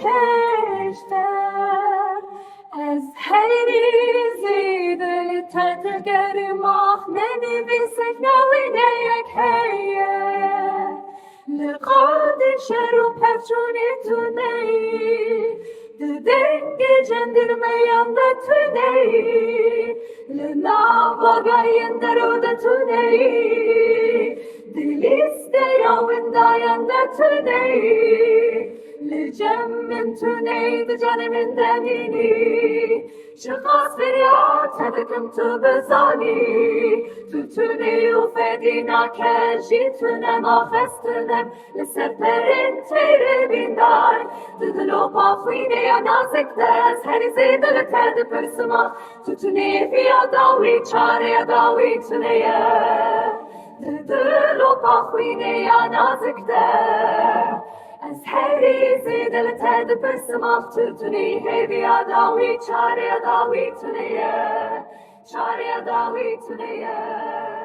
هشتم از هریزی دل تدگر ماه ننویسک نوینه یک هیه لقاد شروع پرچونی تو نی دنگ جندر میان تو نی لناواگاین درود تو نی دلیست یاونداین تو نی لجمن تو نی بجان من دنینی شخص فریاد تدکم تو بزانی تو نی و فدینا کجی تو نما خستنم لسر پرین تیره بیندار دلو پاخوینه یا نازک دست هری زیدل تد پرسما تو نی فیا داوی چاره داوی تو نیه دلو پاخوینه یا نازک دست از هریزی دل تد پرسما تو نی فیا داوی چاره داوی تو نیه چاره داوی تو نیه